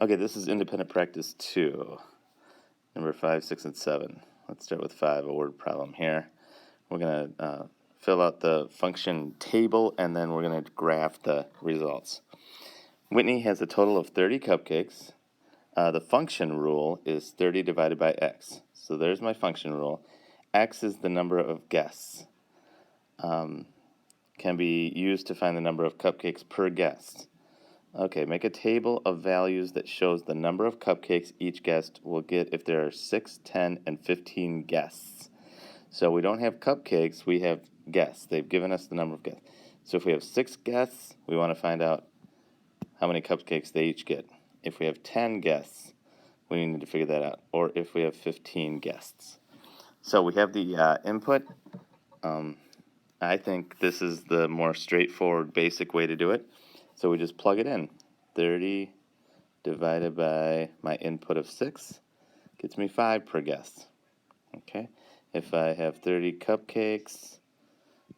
Okay, this is independent practice 2, number 5, 6, and 7. Let's start with 5, a word problem here. We're going to fill out the function table, and then we're going to graph the results. Whitney has a total of 30 cupcakes. The function rule is 30 divided by x. So there's my function rule. X is the number of guests. Can be used to find the number of cupcakes per guest. Okay, make a table of values that shows the number of cupcakes each guest will get if there are 6, 10, and 15 guests. So we don't have cupcakes, we have guests. They've given us the number of guests. So if we have 6 guests, we want to find out how many cupcakes they each get. If we have 10 guests, we need to figure that out. Or if we have 15 guests. So we have the input. I think this is the more straightforward, basic way to do it. So we just plug it in. 30 divided by my input of 6 gets me 5 per guest. Okay. If I have 30 cupcakes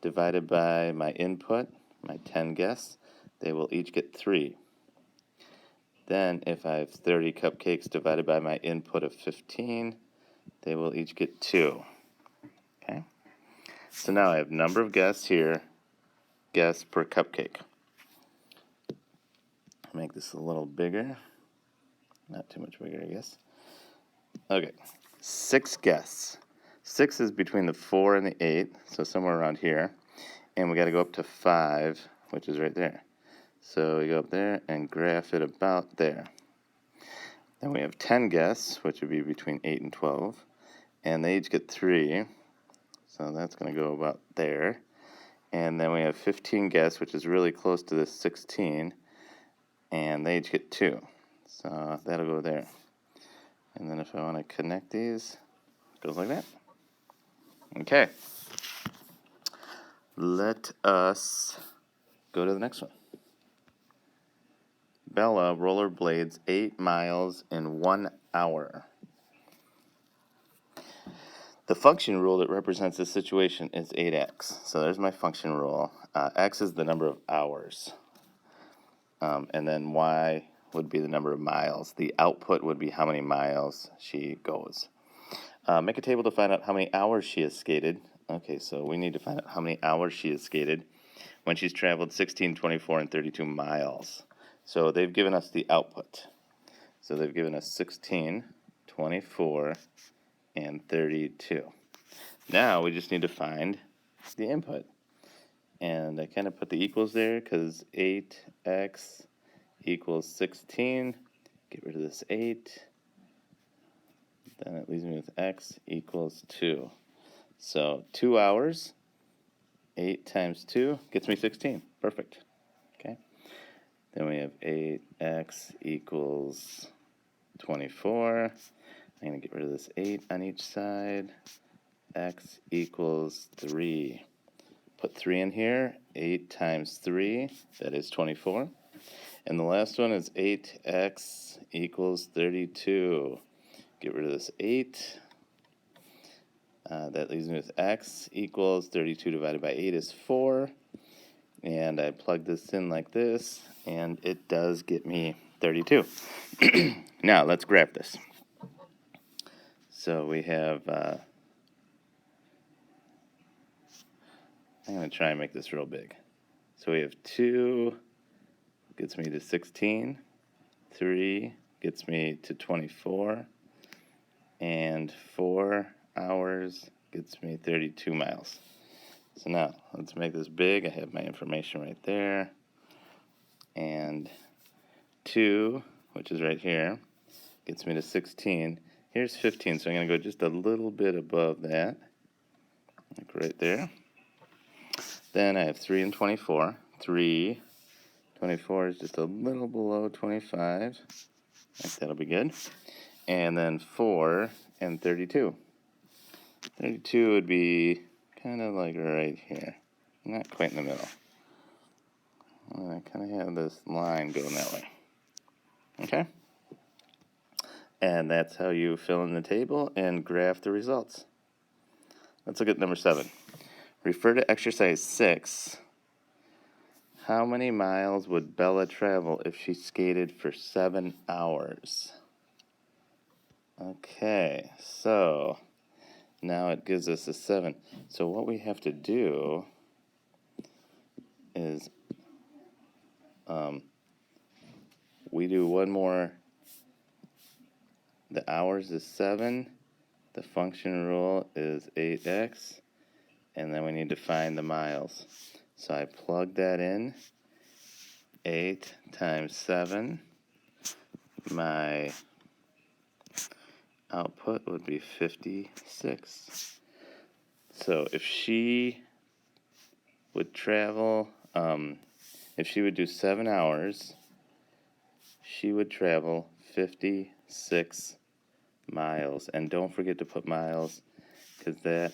divided by my input, my 10 guests, they will each get 3. Then if I have 30 cupcakes divided by my input of 15, they will each get 2. Okay. So now I have number of guests here, guests per cupcake. Make this a little bigger. Not too much bigger, I guess. Okay. 6 guests. 6 is between the 4 and the 8, so somewhere around here. And we got to go up to 5, which is right there. So we go up there and graph it about there. Then we have 10 guests, which would be between 8 and 12. And they each get 3. So that's going to go about there. And then we have 15 guests, which is really close to this 16. And they each get 2. So that'll go there. And then if I want to connect these, it goes like that. Okay. Let us go to the next one. Bella rollerblades 8 miles in 1 hour. The function rule that represents this situation is 8x. So there's my function rule. X is the number of hours. And then y would be the number of miles. The output would be how many miles she goes. Make a table to find out how many hours she has skated. Okay, so we need to find out how many hours she has skated when she's traveled 16, 24, and 32 miles. So they've given us the output. So they've given us 16, 24, and 32. Now we just need to find the input. And I kind of put the equals there because 8x equals 16. Get rid of this 8. Then it leaves me with x equals 2. So 2 hours, 8 times 2 gets me 16. Perfect. Okay. Then we have 8x equals 24. I'm going to get rid of this 8 on each side. X equals 3. Put 3 in here. 8 times 3, that is 24. And the last one is 8x equals 32. Get rid of this 8. That leaves me with x equals 32 divided by 8 is 4. And I plug this in like this, and it does get me 32. Now, let's graph this. So we have, I'm going to try and make this real big. So we have 2 gets me to 16, 3 gets me to 24, and 4 hours gets me 32 miles. So now, let's make this big. I have my information right there. And 2, which is right here, gets me to 16. Here's 15, so I'm going to go just a little bit above that, like right there. Then I have 3 and 24. 3, 24 is just a little below 25. I think that'll be good. And then 4 and 32. 32 would be kind of like right here. Not quite in the middle. I kind of have this line going that way. Okay? And that's how you fill in the table and graph the results. Let's look at number 7. Refer to exercise 6. How many miles would Bella travel if she skated for 7 hours? Okay, so now it gives us a 7. So what we have to do is we do one more. The hours is 7. The function rule is 8x. And then we need to find the miles. So I plug that in. 8 times 7. My output would be 56. So if she would travel, if she would do 7 hours, she would travel 56 miles. And don't forget to put miles, because that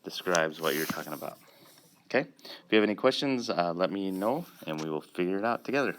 describes what you're talking about. Okay? If you have any questions, let me know, and we will figure it out together.